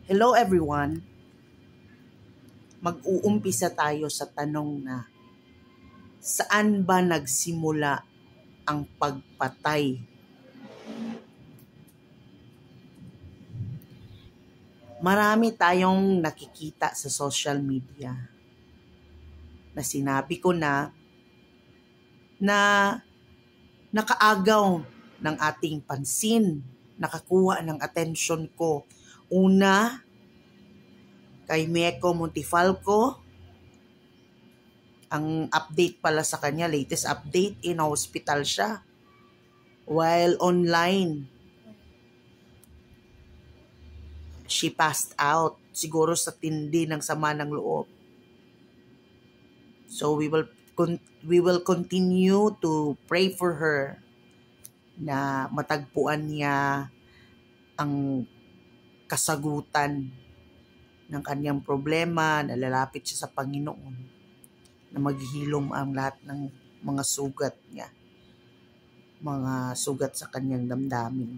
Hello everyone! Mag-uumpisa tayo sa tanong na saan ba nagsimula ang pagpatay? Marami tayong nakikita sa social media na sinabi ko na nakaagaw ng ating pansin, nakakuha ng atensyon ko. Una, kay Meco Montifalco, ang update pala sa kanya, latest update, in hospital siya. While online, she passed out, siguro sa tindi ng sama ng loob. So we will continue to pray for her na matagpuan niya ang kasagutan ng kanyang problema, na lalapit siya sa Panginoon, na maghihilom ang lahat ng mga sugat niya, mga sugat sa kanyang damdamin.